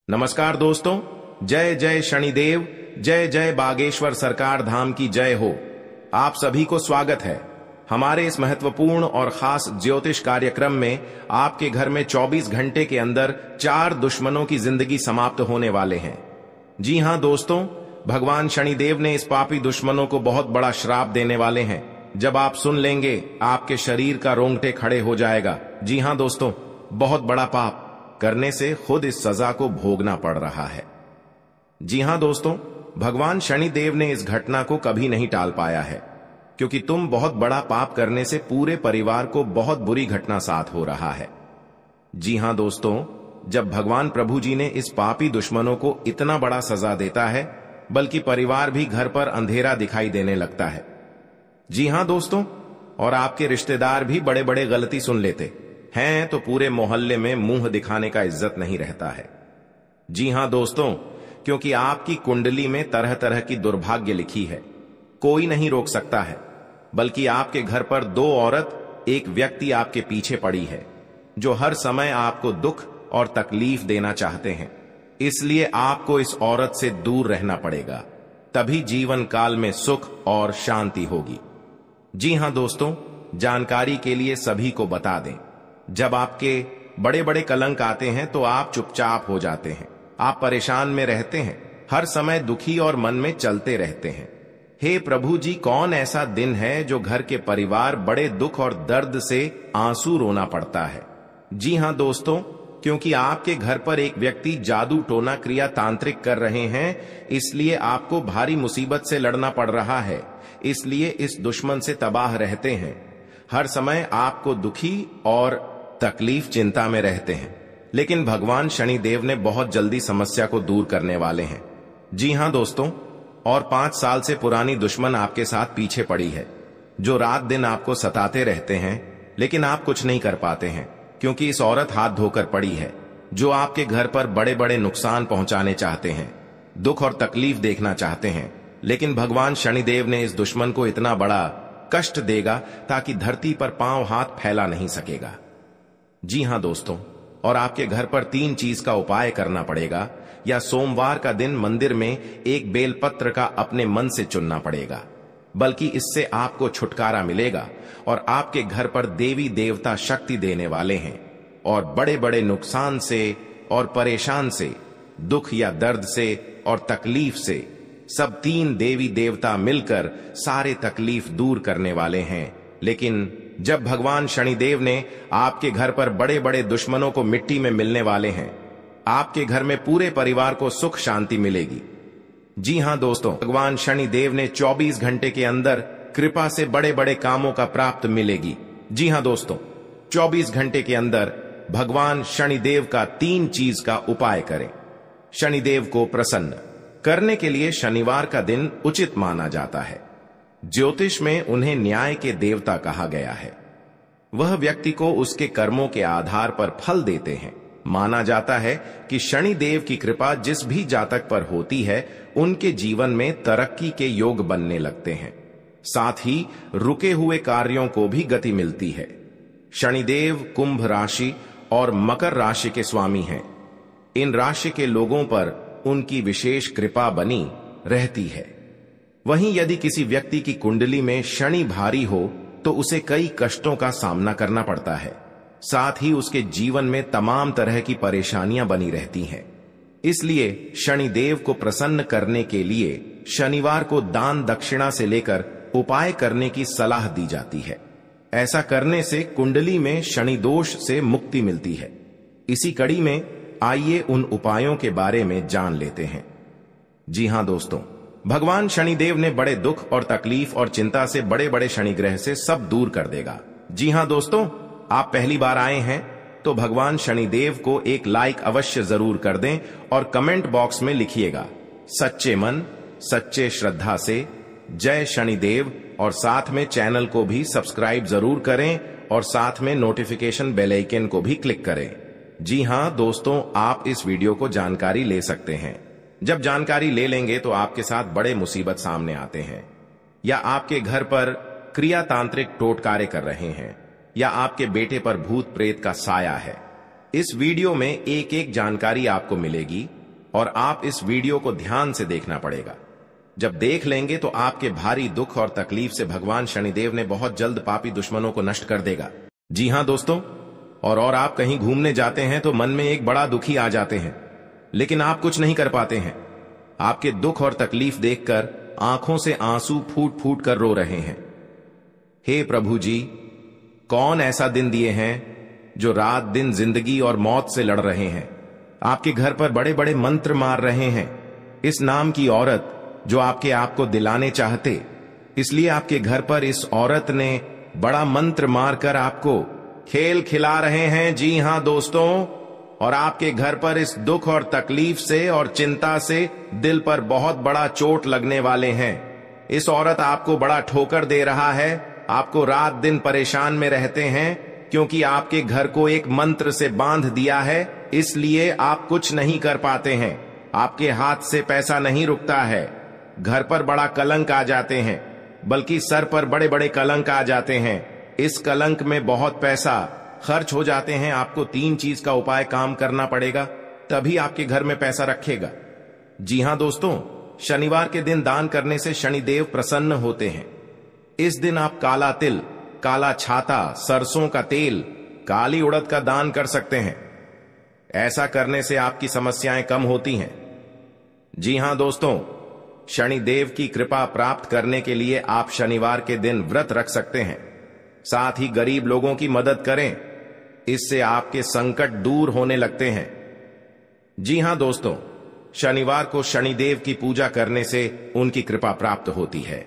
नमस्कार दोस्तों, जय जय शनिदेव, जय जय बागेश्वर सरकार धाम की जय हो। आप सभी को स्वागत है हमारे इस महत्वपूर्ण और खास ज्योतिष कार्यक्रम में। आपके घर में 24 घंटे के अंदर 4 दुश्मनों की जिंदगी समाप्त होने वाले हैं। जी हां दोस्तों, भगवान शनिदेव ने इस पापी दुश्मनों को बहुत बड़ा श्राप देने वाले हैं। जब आप सुन लेंगे आपके शरीर का रोंगटे खड़े हो जाएगा। जी हां दोस्तों, बहुत बड़ा पाप करने से खुद इस सजा को भोगना पड़ रहा है। जी हां दोस्तों, भगवान शनिदेव ने इस घटना को कभी नहीं टाल पाया है, क्योंकि तुम बहुत बड़ा पाप करने से पूरे परिवार को बहुत बुरी घटना साथ हो रहा है। जी हां दोस्तों, जब भगवान प्रभु जी ने इस पापी दुश्मनों को इतना बड़ा सजा देता है, बल्कि परिवार भी घर पर अंधेरा दिखाई देने लगता है। जी हां दोस्तों, और आपके रिश्तेदार भी बड़े बड़े गलती सुन लेते हैं तो पूरे मोहल्ले में मुंह दिखाने का इज्जत नहीं रहता है। जी हां दोस्तों, क्योंकि आपकी कुंडली में तरह तरह की दुर्भाग्य लिखी है, कोई नहीं रोक सकता है। बल्कि आपके घर पर 2 औरत, एक व्यक्ति आपके पीछे पड़ी है, जो हर समय आपको दुख और तकलीफ देना चाहते हैं। इसलिए आपको इस औरत से दूर रहना पड़ेगा, तभी जीवन काल में सुख और शांति होगी। जी हां दोस्तों, जानकारी के लिए सभी को बता दें, जब आपके बड़े बड़े कलंक आते हैं तो आप चुपचाप हो जाते हैं, आप परेशान में रहते हैं, हर समय दुखी और मन में चलते रहते हैं। हे प्रभु जी, कौन ऐसा दिन है जो घर के परिवार बड़े दुख और दर्द से आंसू रोना पड़ता है। जी हां दोस्तों, क्योंकि आपके घर पर एक व्यक्ति जादू टोना क्रिया तांत्रिक कर रहे हैं, इसलिए आपको भारी मुसीबत से लड़ना पड़ रहा है। इसलिए इस दुश्मन से तबाह रहते हैं, हर समय आपको दुखी और तकलीफ चिंता में रहते हैं। लेकिन भगवान शनिदेव ने बहुत जल्दी समस्या को दूर करने वाले हैं। जी हां दोस्तों, और 5 साल से पुरानी दुश्मन आपके साथ पीछे पड़ी है, जो रात दिन आपको सताते रहते हैं, लेकिन आप कुछ नहीं कर पाते हैं, क्योंकि इस औरत हाथ धोकर पड़ी है, जो आपके घर पर बड़े बड़े नुकसान पहुंचाने चाहते हैं, दुख और तकलीफ देखना चाहते हैं। लेकिन भगवान शनिदेव ने इस दुश्मन को इतना बड़ा कष्ट देगा ताकि धरती पर पांव हाथ फैला नहीं सकेगा। जी हां दोस्तों, और आपके घर पर 3 चीज का उपाय करना पड़ेगा, या सोमवार का दिन मंदिर में एक बेलपत्र का अपने मन से चुनना पड़ेगा, बल्कि इससे आपको छुटकारा मिलेगा और आपके घर पर देवी देवता शक्ति देने वाले हैं, और बड़े बड़े नुकसान से और परेशान से, दुख या दर्द से और तकलीफ से सब 3 देवी देवता मिलकर सारे तकलीफ दूर करने वाले हैं। लेकिन जब भगवान शनिदेव ने आपके घर पर बड़े बड़े दुश्मनों को मिट्टी में मिलने वाले हैं, आपके घर में पूरे परिवार को सुख शांति मिलेगी। जी हां दोस्तों, भगवान शनिदेव ने 24 घंटे के अंदर कृपा से बड़े बड़े कामों का प्राप्त मिलेगी। जी हां दोस्तों, 24 घंटे के अंदर भगवान शनिदेव का 3 चीज का उपाय करें। शनिदेव को प्रसन्न करने के लिए शनिवार का दिन उचित माना जाता है। ज्योतिष में उन्हें न्याय के देवता कहा गया है। वह व्यक्ति को उसके कर्मों के आधार पर फल देते हैं। माना जाता है कि शनिदेव की कृपा जिस भी जातक पर होती है, उनके जीवन में तरक्की के योग बनने लगते हैं, साथ ही रुके हुए कार्यों को भी गति मिलती है। शनिदेव कुंभ राशि और मकर राशि के स्वामी हैं। इन राशि के लोगों पर उनकी विशेष कृपा बनी रहती है। वहीं यदि किसी व्यक्ति की कुंडली में शनि भारी हो तो उसे कई कष्टों का सामना करना पड़ता है, साथ ही उसके जीवन में तमाम तरह की परेशानियां बनी रहती हैं। इसलिए शनिदेव को प्रसन्न करने के लिए शनिवार को दान दक्षिणा से लेकर उपाय करने की सलाह दी जाती है। ऐसा करने से कुंडली में शनि दोष से मुक्ति मिलती है। इसी कड़ी में आइए उन उपायों के बारे में जान लेते हैं। जी हां दोस्तों, भगवान शनिदेव ने बड़े दुख और तकलीफ और चिंता से बड़े बड़े शनि ग्रह से सब दूर कर देगा। जी हां दोस्तों, आप पहली बार आए हैं तो भगवान शनिदेव को एक लाइक अवश्य जरूर कर दें और कमेंट बॉक्स में लिखिएगा सच्चे मन सच्चे श्रद्धा से जय शनिदेव, और साथ में चैनल को भी सब्सक्राइब जरूर करें और साथ में नोटिफिकेशन बेल आइकन को भी क्लिक करें। जी हां दोस्तों, आप इस वीडियो को जानकारी ले सकते हैं। जब जानकारी ले लेंगे तो आपके साथ बड़े मुसीबत सामने आते हैं, या आपके घर पर क्रिया तांत्रिक टोटकारे कर रहे हैं, या आपके बेटे पर भूत प्रेत का साया है। इस वीडियो में एक एक जानकारी आपको मिलेगी और आप इस वीडियो को ध्यान से देखना पड़ेगा। जब देख लेंगे तो आपके भारी दुख और तकलीफ से भगवान शनिदेव ने बहुत जल्द पापी दुश्मनों को नष्ट कर देगा। जी हां दोस्तों, और आप कहीं घूमने जाते हैं तो मन में एक बड़ा दुखी आ जाते हैं, लेकिन आप कुछ नहीं कर पाते हैं। आपके दुख और तकलीफ देखकर आंखों से आंसू फूट फूट कर रो रहे हैं। हे प्रभु जी, कौन ऐसा दिन दिए हैं जो रात दिन जिंदगी और मौत से लड़ रहे हैं। आपके घर पर बड़े बड़े मंत्र मार रहे हैं। इस नाम की औरत जो आपके आप को दिलाने चाहते, इसलिए आपके घर पर इस औरत ने बड़ा मंत्र मारकर आपको खेल खिला रहे हैं। जी हां दोस्तों, और आपके घर पर इस दुख और तकलीफ से और चिंता से दिल पर बहुत बड़ा चोट लगने वाले हैं। इस औरत आपको बड़ा ठोकर दे रहा है। आपको रात दिन परेशान में रहते हैं क्योंकि आपके घर को एक मंत्र से बांध दिया है, इसलिए आप कुछ नहीं कर पाते हैं। आपके हाथ से पैसा नहीं रुकता है। घर पर बड़ा कलंक आ जाते हैं, बल्कि सर पर बड़े बड़े कलंक आ जाते हैं। इस कलंक में बहुत पैसा खर्च हो जाते हैं। आपको 3 चीज का उपाय काम करना पड़ेगा, तभी आपके घर में पैसा रखेगा। जी हां दोस्तों, शनिवार के दिन दान करने से शनिदेव प्रसन्न होते हैं। इस दिन आप काला तिल, काला छाता, सरसों का तेल, काली उड़द का दान कर सकते हैं। ऐसा करने से आपकी समस्याएं कम होती हैं। जी हां दोस्तों, शनिदेव की कृपा प्राप्त करने के लिए आप शनिवार के दिन व्रत रख सकते हैं। साथ ही गरीब लोगों की मदद करें, इससे आपके संकट दूर होने लगते हैं। जी हां दोस्तों, शनिवार को शनिदेव की पूजा करने से उनकी कृपा प्राप्त होती है।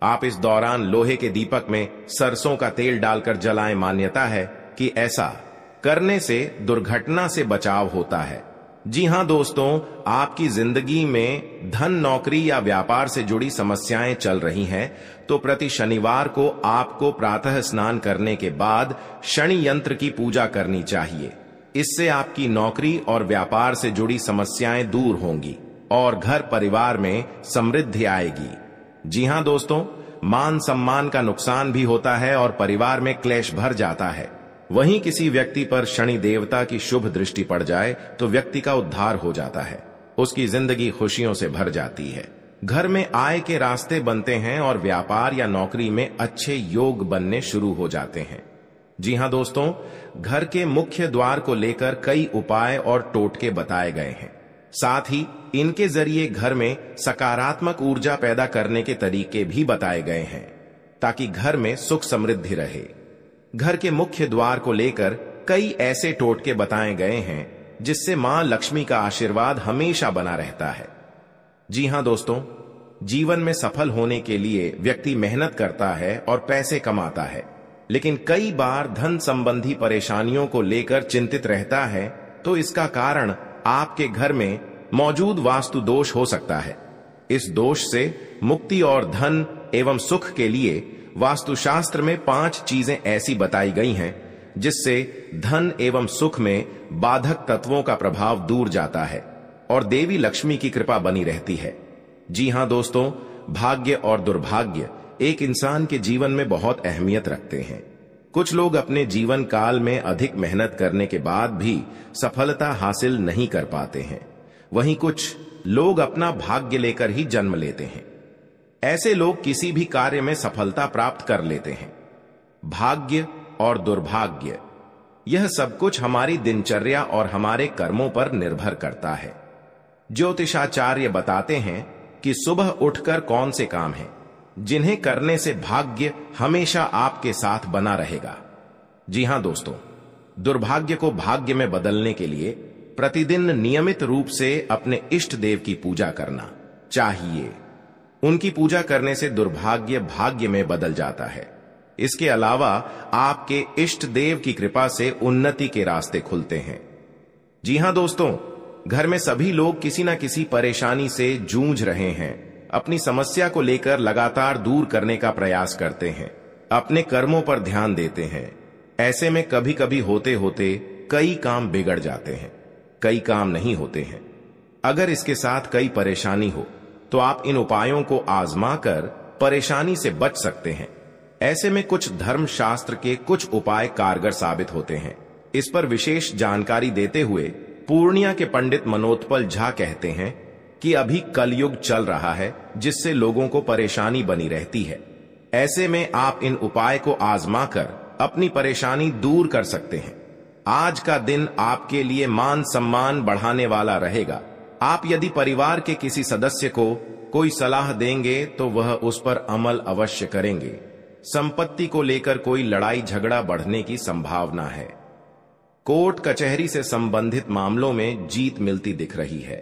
आप इस दौरान लोहे के दीपक में सरसों का तेल डालकर जलाएं। मान्यता है कि ऐसा करने से दुर्घटना से बचाव होता है। जी हां दोस्तों, आपकी जिंदगी में धन, नौकरी या व्यापार से जुड़ी समस्याएं चल रही हैं, तो प्रति शनिवार को आपको प्रातः स्नान करने के बाद शनि यंत्र की पूजा करनी चाहिए। इससे आपकी नौकरी और व्यापार से जुड़ी समस्याएं दूर होंगी और घर परिवार में समृद्धि आएगी। जी हां दोस्तों, मान सम्मान का नुकसान भी होता है और परिवार में क्लेश भर जाता है। वहीं किसी व्यक्ति पर शनि देवता की शुभ दृष्टि पड़ जाए तो व्यक्ति का उद्धार हो जाता है। उसकी जिंदगी खुशियों से भर जाती है। घर में आय के रास्ते बनते हैं और व्यापार या नौकरी में अच्छे योग बनने शुरू हो जाते हैं। जी हां दोस्तों, घर के मुख्य द्वार को लेकर कई उपाय और टोटके बताए गए हैं। साथ ही इनके जरिए घर में सकारात्मक ऊर्जा पैदा करने के तरीके भी बताए गए हैं, ताकि घर में सुख समृद्धि रहे। घर के मुख्य द्वार को लेकर कई ऐसे टोटके बताए गए हैं जिससे मां लक्ष्मी का आशीर्वाद हमेशा बना रहता है। जी हां दोस्तों, जीवन में सफल होने के लिए व्यक्ति मेहनत करता है और पैसे कमाता है, लेकिन कई बार धन संबंधी परेशानियों को लेकर चिंतित रहता है, तो इसका कारण आपके घर में मौजूद वास्तु दोष हो सकता है। इस दोष से मुक्ति और धन एवं सुख के लिए वास्तुशास्त्र में 5 चीजें ऐसी बताई गई हैं जिससे धन एवं सुख में बाधक तत्वों का प्रभाव दूर जाता है और देवी लक्ष्मी की कृपा बनी रहती है। जी हां दोस्तों, भाग्य और दुर्भाग्य एक इंसान के जीवन में बहुत अहमियत रखते हैं। कुछ लोग अपने जीवन काल में अधिक मेहनत करने के बाद भी सफलता हासिल नहीं कर पाते हैं। वहीं कुछ लोग अपना भाग्य लेकर ही जन्म लेते हैं। ऐसे लोग किसी भी कार्य में सफलता प्राप्त कर लेते हैं। भाग्य और दुर्भाग्य, यह सब कुछ हमारी दिनचर्या और हमारे कर्मों पर निर्भर करता है। ज्योतिषाचार्य बताते हैं कि सुबह उठकर कौन से काम हैं जिन्हें करने से भाग्य हमेशा आपके साथ बना रहेगा। जी हां दोस्तों, दुर्भाग्य को भाग्य में बदलने के लिए प्रतिदिन नियमित रूप से अपने इष्ट देव की पूजा करना चाहिए। उनकी पूजा करने से दुर्भाग्य भाग्य में बदल जाता है। इसके अलावा आपके इष्ट देव की कृपा से उन्नति के रास्ते खुलते हैं। जी हां दोस्तों, घर में सभी लोग किसी न किसी परेशानी से जूझ रहे हैं। अपनी समस्या को लेकर लगातार दूर करने का प्रयास करते हैं, अपने कर्मों पर ध्यान देते हैं। ऐसे में कभी कभी होते होते कई काम बिगड़ जाते हैं, कई काम नहीं होते हैं। अगर इसके साथ कई परेशानी हो तो आप इन उपायों को आजमा कर परेशानी से बच सकते हैं। ऐसे में कुछ धर्म शास्त्र के कुछ उपाय कारगर साबित होते हैं। इस पर विशेष जानकारी देते हुए पूर्णिया के पंडित मनोत्पल झा कहते हैं कि अभी कलयुग चल रहा है, जिससे लोगों को परेशानी बनी रहती है। ऐसे में आप इन उपाय को आजमा कर अपनी परेशानी दूर कर सकते हैं। आज का दिन आपके लिए मान सम्मान बढ़ाने वाला रहेगा। आप यदि परिवार के किसी सदस्य को कोई सलाह देंगे तो वह उस पर अमल अवश्य करेंगे। संपत्ति को लेकर कोई लड़ाई झगड़ा बढ़ने की संभावना है। कोर्ट कचहरी से संबंधित मामलों में जीत मिलती दिख रही है।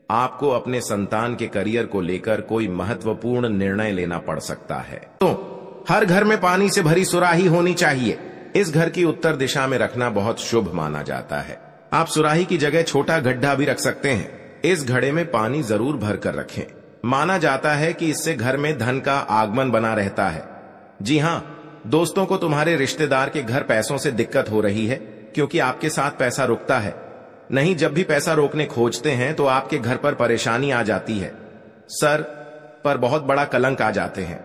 आपको अपने संतान के करियर को लेकर कोई महत्वपूर्ण निर्णय लेना पड़ सकता है। तो हर घर में पानी से भरी सुराही होनी चाहिए। इस घर की उत्तर दिशा में रखना बहुत शुभ माना जाता है। आप सुराही की जगह छोटा गड्ढा भी रख सकते हैं। इस घड़े में पानी जरूर भर कर रखें। माना जाता है कि इससे घर में धन का आगमन बना रहता है। जी हां दोस्तों, को तुम्हारे रिश्तेदार के घर पैसों से दिक्कत हो रही है क्योंकि आपके साथ पैसा रुकता है। नहीं, जब भी पैसा रोकने खोजते हैं तो आपके घर पर परेशानी आ जाती है। सर पर बहुत बड़ा कलंक आ जाते हैं।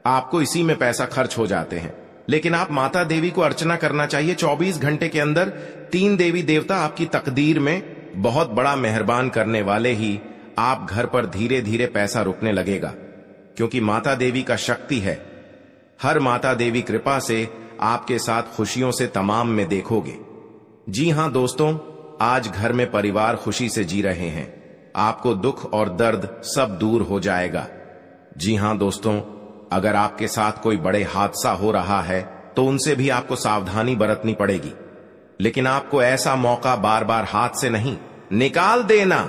आपको इसी में पैसा खर्च हो जाते हैं। लेकिन आप माता देवी को अर्चना करना चाहिए। 24 घंटे के अंदर 3 देवी देवता आपकी तकदीर में बहुत बड़ा मेहरबान करने वाले ही आप घर पर धीरे धीरे पैसा रुकने लगेगा, क्योंकि माता देवी का शक्ति है। हर माता देवी कृपा से आपके साथ खुशियों से तमाम में देखोगे। जी हां दोस्तों, आज घर में परिवार खुशी से जी रहे हैं। आपको दुख और दर्द सब दूर हो जाएगा। जी हां दोस्तों, अगर आपके साथ कोई बड़े हादसा हो रहा है तो उनसे भी आपको सावधानी बरतनी पड़ेगी। लेकिन आपको ऐसा मौका बार बार हाथ से नहीं निकाल देना,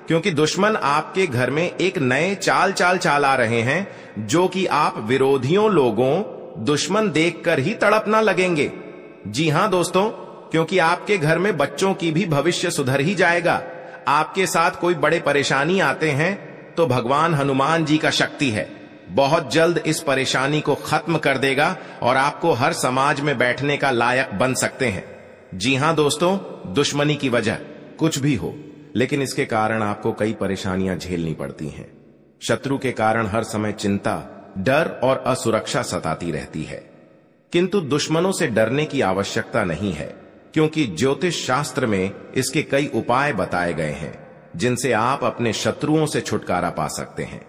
क्योंकि दुश्मन आपके घर में एक नए चाल आ रहे हैं, जो कि आप विरोधियों लोगों दुश्मन देखकर ही तड़पना लगेंगे। जी हां दोस्तों, क्योंकि आपके घर में बच्चों की भी भविष्य सुधर ही जाएगा। आपके साथ कोई बड़े परेशानी आते हैं तो भगवान हनुमान जी का शक्ति है, बहुत जल्द इस परेशानी को खत्म कर देगा और आपको हर समाज में बैठने का लायक बन सकते हैं। जी हां दोस्तों, दुश्मनी की वजह कुछ भी हो, लेकिन इसके कारण आपको कई परेशानियां झेलनी पड़ती हैं। शत्रु के कारण हर समय चिंता, डर और असुरक्षा सताती रहती है। किंतु दुश्मनों से डरने की आवश्यकता नहीं है, क्योंकि ज्योतिष शास्त्र में इसके कई उपाय बताए गए हैं, जिनसे आप अपने शत्रुओं से छुटकारा पा सकते हैं।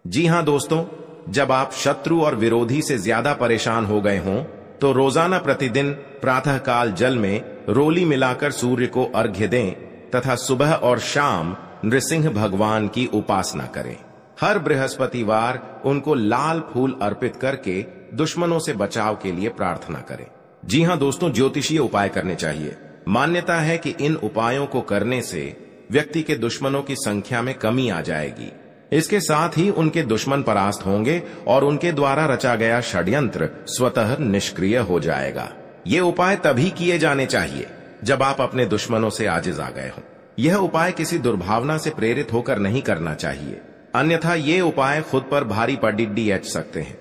जी हां दोस्तों, जब आप शत्रु और विरोधी से ज्यादा परेशान हो गए हों तो रोजाना प्रतिदिन प्रातःकाल जल में रोली मिलाकर सूर्य को अर्घ्य दें तथा सुबह और शाम नृसिंह भगवान की उपासना करें। हर बृहस्पतिवार उनको लाल फूल अर्पित करके दुश्मनों से बचाव के लिए प्रार्थना करें। जी हां दोस्तों, ज्योतिषीय उपाय करने चाहिए। मान्यता है कि इन उपायों को करने से व्यक्ति के दुश्मनों की संख्या में कमी आ जाएगी। इसके साथ ही उनके दुश्मन परास्त होंगे और उनके द्वारा रचा गया षड्यंत्र स्वतः निष्क्रिय हो जाएगा। ये उपाय तभी किए जाने चाहिए जब आप अपने दुश्मनों से आजिज आ गए हों। यह उपाय किसी दुर्भावना से प्रेरित होकर नहीं करना चाहिए, अन्यथा ये उपाय खुद पर भारी पडिड्डी एच सकते हैं।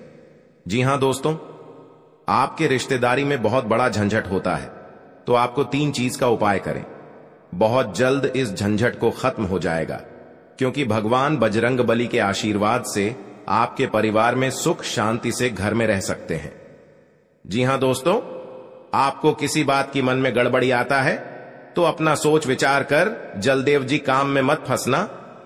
जी हां दोस्तों, आपके रिश्तेदारी में बहुत बड़ा झंझट होता है तो आपको 3 चीज का उपाय करें। बहुत जल्द इस झंझट को खत्म हो जाएगा, क्योंकि भगवान बजरंगबली के आशीर्वाद से आपके परिवार में सुख शांति से घर में रह सकते हैं। जी हां दोस्तों, आपको किसी बात की मन में गड़बड़ी आता है तो अपना सोच विचार कर जलदेव जी काम में मत फंसना।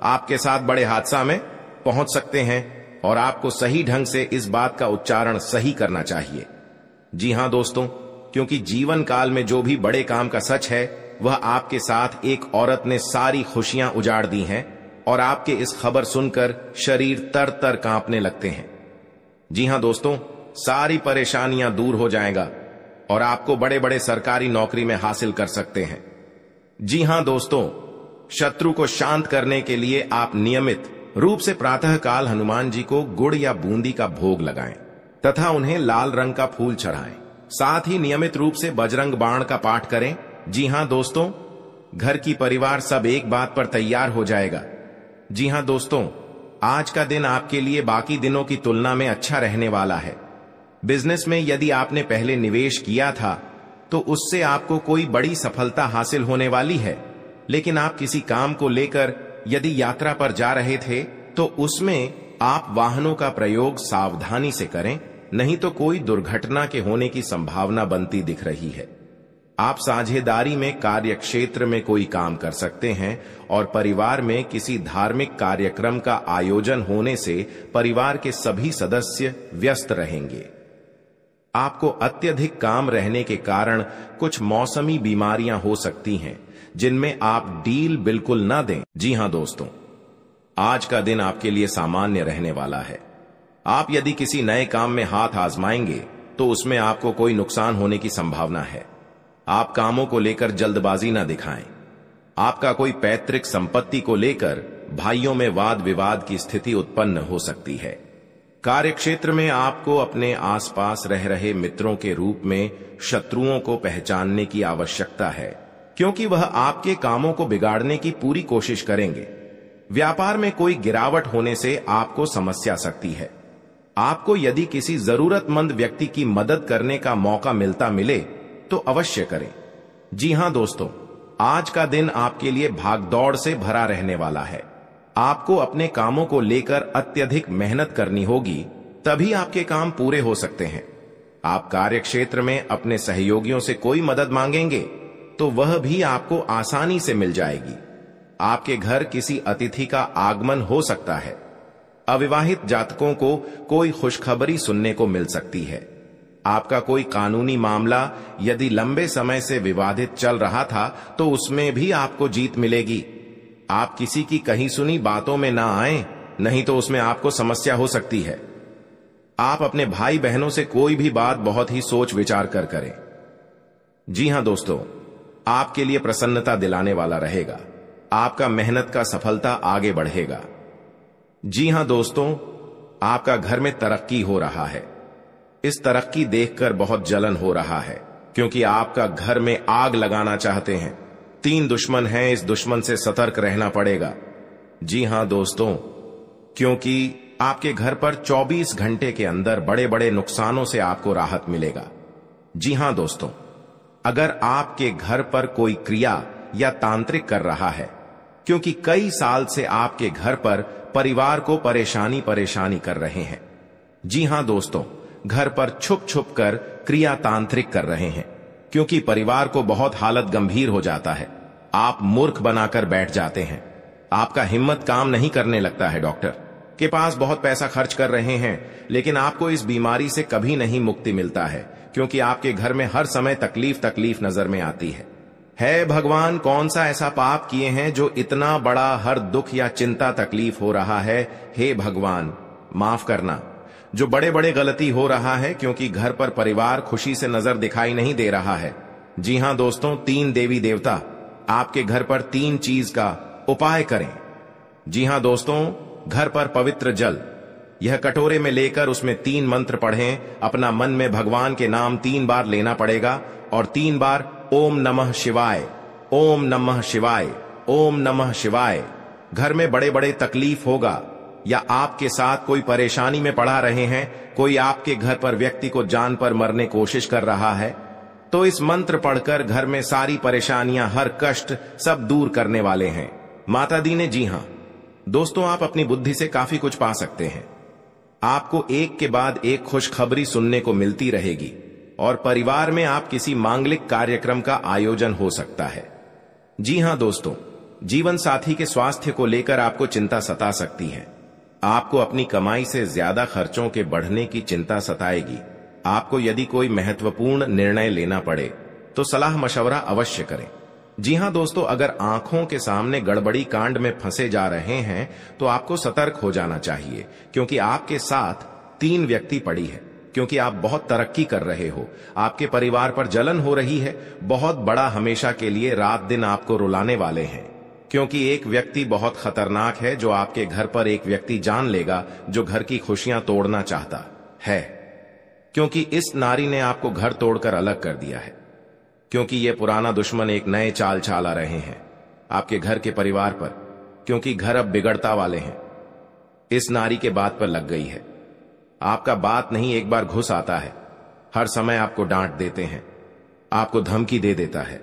आपके साथ बड़े हादसा में पहुंच सकते हैं और आपको सही ढंग से इस बात का उच्चारण सही करना चाहिए। जी हां दोस्तों, क्योंकि जीवन काल में जो भी बड़े काम का सच है वह आपके साथ एक औरत ने सारी खुशियां उजाड़ दी हैं और आपके इस खबर सुनकर शरीर तर तर कांपने लगते हैं। जी हां दोस्तों, सारी परेशानियां दूर हो जाएगा और आपको बड़े बड़े सरकारी नौकरी में हासिल कर सकते हैं। जी हां दोस्तों, शत्रु को शांत करने के लिए आप नियमित रूप से प्रातःकाल हनुमान जी को गुड़ या बूंदी का भोग लगाएं तथा उन्हें लाल रंग का फूल चढ़ाएं। साथ ही नियमित रूप से बजरंग बाण का पाठ करें। जी हां दोस्तों, घर की परिवार सब एक बात पर तैयार हो जाएगा। जी हां दोस्तों, आज का दिन आपके लिए बाकी दिनों की तुलना में अच्छा रहने वाला है। बिजनेस में यदि आपने पहले निवेश किया था तो उससे आपको कोई बड़ी सफलता हासिल होने वाली है, लेकिन आप किसी काम को लेकर यदि यात्रा पर जा रहे थे तो उसमें आप वाहनों का प्रयोग सावधानी से करें, नहीं तो कोई दुर्घटना के होने की संभावना बनती दिख रही है। आप साझेदारी में कार्य क्षेत्र में कोई काम कर सकते हैं और परिवार में किसी धार्मिक कार्यक्रम का आयोजन होने से परिवार के सभी सदस्य व्यस्त रहेंगे। आपको अत्यधिक काम रहने के कारण कुछ मौसमी बीमारियां हो सकती हैं, जिनमें आप डील बिल्कुल ना दें। जी हां दोस्तों, आज का दिन आपके लिए सामान्य रहने वाला है। आप यदि किसी नए काम में हाथ आजमाएंगे तो उसमें आपको कोई नुकसान होने की संभावना है। आप कामों को लेकर जल्दबाजी ना दिखाएं। आपका कोई पैतृक संपत्ति को लेकर भाइयों में वाद विवाद की स्थिति उत्पन्न हो सकती है। कार्यक्षेत्र में आपको अपने आसपास रह रहे मित्रों के रूप में शत्रुओं को पहचानने की आवश्यकता है, क्योंकि वह आपके कामों को बिगाड़ने की पूरी कोशिश करेंगे। व्यापार में कोई गिरावट होने से आपको समस्या सकती है। आपको यदि किसी जरूरतमंद व्यक्ति की मदद करने का मौका मिले तो अवश्य करें। जी हां दोस्तों, आज का दिन आपके लिए भागदौड़ से भरा रहने वाला है। आपको अपने कामों को लेकर अत्यधिक मेहनत करनी होगी, तभी आपके काम पूरे हो सकते हैं। आप कार्यक्षेत्र में अपने सहयोगियों से कोई मदद मांगेंगे तो वह भी आपको आसानी से मिल जाएगी। आपके घर किसी अतिथि का आगमन हो सकता है। अविवाहित जातकों को कोई खुशखबरी सुनने को मिल सकती है। आपका कोई कानूनी मामला यदि लंबे समय से विवादित चल रहा था तो उसमें भी आपको जीत मिलेगी। आप किसी की कही सुनी बातों में ना आए, नहीं तो उसमें आपको समस्या हो सकती है। आप अपने भाई बहनों से कोई भी बात बहुत ही सोच विचार कर करें। जी हां दोस्तों, आपके लिए प्रसन्नता दिलाने वाला रहेगा। आपका मेहनत का सफलता आगे बढ़ेगा। जी हां दोस्तों, आपका घर में तरक्की हो रहा है। इस तरक्की देखकर बहुत जलन हो रहा है, क्योंकि आपका घर में आग लगाना चाहते हैं। 3 दुश्मन हैं, इस दुश्मन से सतर्क रहना पड़ेगा। जी हां दोस्तों, क्योंकि आपके घर पर 24 घंटे के अंदर बड़े बड़े नुकसानों से आपको राहत मिलेगा। जी हां दोस्तों, अगर आपके घर पर कोई क्रिया या तांत्रिक कर रहा है, क्योंकि कई साल से आपके घर पर परिवार को परेशानी कर रहे हैं। जी हां दोस्तों, घर पर छुप छुप कर क्रिया तांत्रिक कर रहे हैं, क्योंकि परिवार को बहुत हालत गंभीर हो जाता है। आप मूर्ख बनाकर बैठ जाते हैं। आपका हिम्मत काम नहीं करने लगता है। डॉक्टर के पास बहुत पैसा खर्च कर रहे हैं, लेकिन आपको इस बीमारी से कभी नहीं मुक्ति मिलता है, क्योंकि आपके घर में हर समय तकलीफ नजर में आती है। भगवान, कौन सा ऐसा पाप किए हैं जो इतना बड़ा हर दुख या चिंता तकलीफ हो रहा है। हे भगवान, माफ करना। जो बड़े बड़े गलती हो रहा है, क्योंकि घर पर परिवार खुशी से नजर दिखाई नहीं दे रहा है। जी हां दोस्तों, 3 देवी देवता आपके घर पर 3 चीज का उपाय करें। जी हां दोस्तों, घर पर पवित्र जल, यह कटोरे में लेकर उसमें 3 मंत्र पढ़ें। अपना मन में भगवान के नाम 3 बार लेना पड़ेगा और 3 बार ओम नमः शिवाय, ओम नमः शिवाय, ओम नमः शिवाय। घर में बड़े बड़े तकलीफ होगा या आपके साथ कोई परेशानी में पड़ा रहे हैं, कोई आपके घर पर व्यक्ति को जान पर मरने कोशिश कर रहा है, तो इस मंत्र पढ़कर घर में सारी परेशानियां, हर कष्ट सब दूर करने वाले हैं माता दी ने। जी हां दोस्तों, आप अपनी बुद्धि से काफी कुछ पा सकते हैं। आपको एक के बाद एक खुशखबरी सुनने को मिलती रहेगी और परिवार में आप किसी मांगलिक कार्यक्रम का आयोजन हो सकता है। जी हां दोस्तों, जीवन साथी के स्वास्थ्य को लेकर आपको चिंता सता सकती है। आपको अपनी कमाई से ज्यादा खर्चों के बढ़ने की चिंता सताएगी। आपको यदि कोई महत्वपूर्ण निर्णय लेना पड़े तो सलाह मशवरा अवश्य करें। जी हां दोस्तों, अगर आंखों के सामने गड़बड़ी कांड में फंसे जा रहे हैं तो आपको सतर्क हो जाना चाहिए, क्योंकि आपके साथ 3 व्यक्ति पड़ी है। क्योंकि आप बहुत तरक्की कर रहे हो, आपके परिवार पर जलन हो रही है। बहुत बड़ा हमेशा के लिए रात दिन आपको रुलाने वाले हैं, क्योंकि एक व्यक्ति बहुत खतरनाक है जो आपके घर पर एक व्यक्ति जान लेगा जो घर की खुशियां तोड़ना चाहता है, क्योंकि इस नारी ने आपको घर तोड़कर अलग कर दिया है। क्योंकि ये पुराना दुश्मन एक नए चाल चला रहे हैं आपके घर के परिवार पर, क्योंकि घर अब बिगड़ता वाले हैं। इस नारी के बात पर लग गई है। आपका बात नहीं एक बार घुस आता है, हर समय आपको डांट देते हैं, आपको धमकी दे देता है।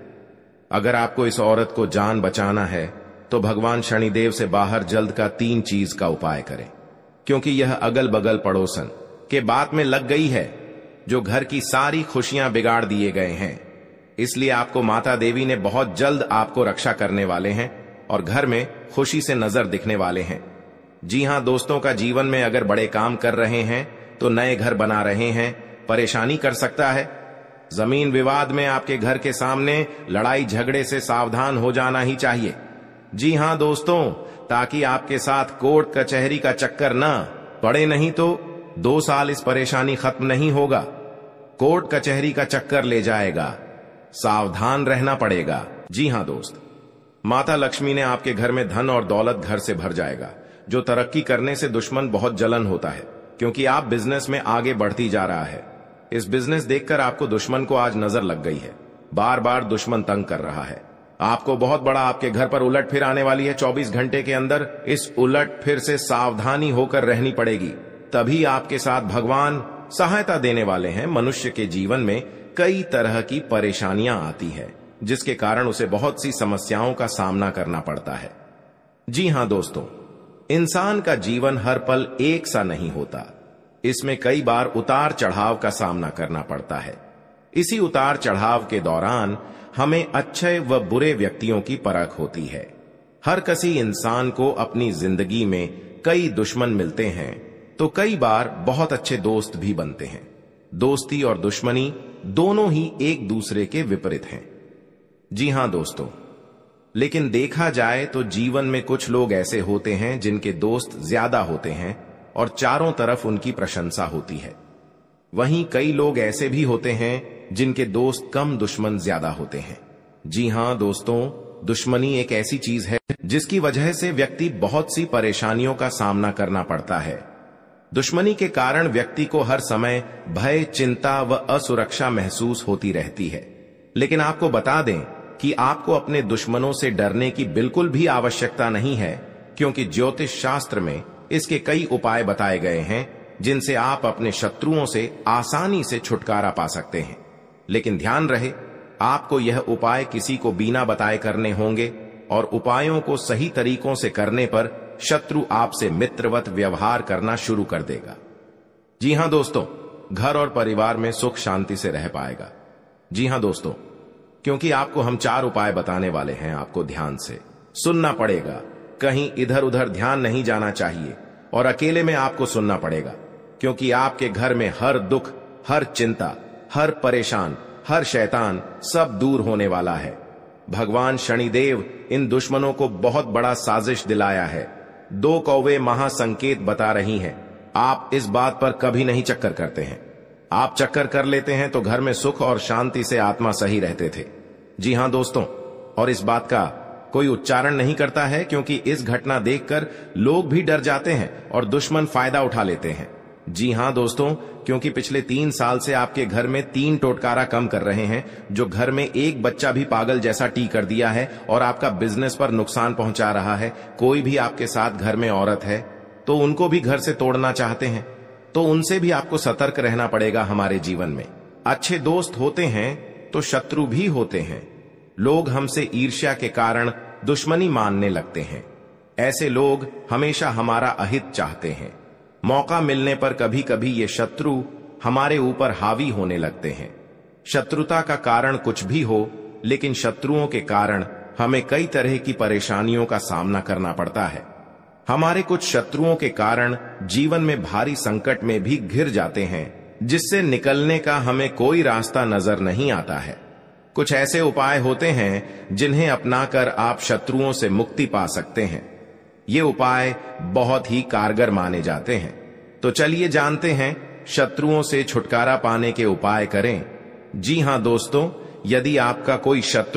अगर आपको इस औरत को जान बचाना है तो भगवान शनिदेव से बाहर जल्द का 3 चीज का उपाय करें, क्योंकि यह अगल बगल पड़ोसन के बात में लग गई है, जो घर की सारी खुशियां बिगाड़ दिए गए हैं। इसलिए आपको माता देवी ने बहुत जल्द आपको रक्षा करने वाले हैं और घर में खुशी से नजर दिखने वाले हैं। जी हां दोस्तों, का जीवन में अगर बड़े काम कर रहे हैं तो नए घर बना रहे हैं, परेशानी कर सकता है। जमीन विवाद में आपके घर के सामने लड़ाई झगड़े से सावधान हो जाना ही चाहिए। जी हां दोस्तों, ताकि आपके साथ कोर्ट कचहरी का चक्कर ना पड़े, नहीं तो 2 साल इस परेशानी खत्म नहीं होगा। कोर्ट कचहरी का चक्कर ले जाएगा, सावधान रहना पड़ेगा। जी हां दोस्त, माता लक्ष्मी ने आपके घर में धन और दौलत घर से भर जाएगा। जो तरक्की करने से दुश्मन बहुत जलन होता है, क्योंकि आप बिजनेस में आगे बढ़ती जा रहा है। इस बिजनेस देखकर आपको दुश्मन को आज नजर लग गई है। बार बार दुश्मन तंग कर रहा है आपको। बहुत बड़ा आपके घर पर उलट फिर आने वाली है 24 घंटे के अंदर। इस उलट फिर से सावधानी होकर रहनी पड़ेगी, तभी आपके साथ भगवान सहायता देने वाले हैं। मनुष्य के जीवन में कई तरह की परेशानियां आती है, जिसके कारण उसे बहुत सी समस्याओं का सामना करना पड़ता है। जी हां दोस्तों, इंसान का जीवन हर पल एक सा नहीं होता। इसमें कई बार उतार चढ़ाव का सामना करना पड़ता है। इसी उतार चढ़ाव के दौरान हमें अच्छे व बुरे व्यक्तियों की परख होती है। हर किसी इंसान को अपनी जिंदगी में कई दुश्मन मिलते हैं, तो कई बार बहुत अच्छे दोस्त भी बनते हैं। दोस्ती और दुश्मनी दोनों ही एक दूसरे के विपरीत हैं। जी हां दोस्तों, लेकिन देखा जाए तो जीवन में कुछ लोग ऐसे होते हैं जिनके दोस्त ज्यादा होते हैं और चारों तरफ उनकी प्रशंसा होती है। वहीं कई लोग ऐसे भी होते हैं जिनके दोस्त कम, दुश्मन ज्यादा होते हैं। जी हां दोस्तों, दुश्मनी एक ऐसी चीज है जिसकी वजह से व्यक्ति बहुत सी परेशानियों का सामना करना पड़ता है। दुश्मनी के कारण व्यक्ति को हर समय भय, चिंता व असुरक्षा महसूस होती रहती है। लेकिन आपको बता दें कि आपको अपने दुश्मनों से डरने की बिल्कुल भी आवश्यकता नहीं है, क्योंकि ज्योतिष शास्त्र में इसके कई उपाय बताए गए हैं जिनसे आप अपने शत्रुओं से आसानी से छुटकारा पा सकते हैं। लेकिन ध्यान रहे, आपको यह उपाय किसी को बिना बताए करने होंगे और उपायों को सही तरीकों से करने पर शत्रु आपसे मित्रवत व्यवहार करना शुरू कर देगा। जी हां दोस्तों, घर और परिवार में सुख शांति से रह पाएगा। जी हां दोस्तों, क्योंकि आपको हम 4 उपाय बताने वाले हैं। आपको ध्यान से सुनना पड़ेगा, कहीं इधर उधर ध्यान नहीं जाना चाहिए और अकेले में आपको सुनना पड़ेगा, क्योंकि आपके घर में हर दुख, हर चिंता, हर परेशान, हर शैतान सब दूर होने वाला है। भगवान शनिदेव इन दुश्मनों को बहुत बड़ा साजिश दिलाया है। 2 कौवे महासंकेत बता रही हैं। आप इस बात पर कभी नहीं चक्कर करते हैं। आप चक्कर कर लेते हैं तो घर में सुख और शांति से आत्मा सही रहते थे। जी हां दोस्तों, और इस बात का कोई उच्चारण नहीं करता है, क्योंकि इस घटना देखकर लोग भी डर जाते हैं और दुश्मन फायदा उठा लेते हैं। जी हां दोस्तों, क्योंकि पिछले 3 साल से आपके घर में 3 टोटकारा कम कर रहे हैं, जो घर में एक बच्चा भी पागल जैसा टी कर दिया है और आपका बिजनेस पर नुकसान पहुंचा रहा है। कोई भी आपके साथ घर में औरत है तो उनको भी घर से तोड़ना चाहते हैं, तो उनसे भी आपको सतर्क रहना पड़ेगा। हमारे जीवन में अच्छे दोस्त होते हैं तो शत्रु भी होते हैं। लोग हमसे ईर्ष्या के कारण दुश्मनी मानने लगते हैं। ऐसे लोग हमेशा हमारा अहित चाहते हैं। मौका मिलने पर कभी कभी ये शत्रु हमारे ऊपर हावी होने लगते हैं। शत्रुता का कारण कुछ भी हो, लेकिन शत्रुओं के कारण हमें कई तरह की परेशानियों का सामना करना पड़ता है। हमारे कुछ शत्रुओं के कारण जीवन में भारी संकट में भी घिर जाते हैं, जिससे निकलने का हमें कोई रास्ता नजर नहीं आता है। कुछ ऐसे उपाय होते हैं जिन्हें अपनाकर आप शत्रुओं से मुक्ति पा सकते हैं। ये उपाय बहुत ही कारगर माने जाते हैं। तो चलिए जानते हैं, शत्रुओं से छुटकारा पाने के उपाय करें। जी हां दोस्तों, यदि आपका कोई शत्रु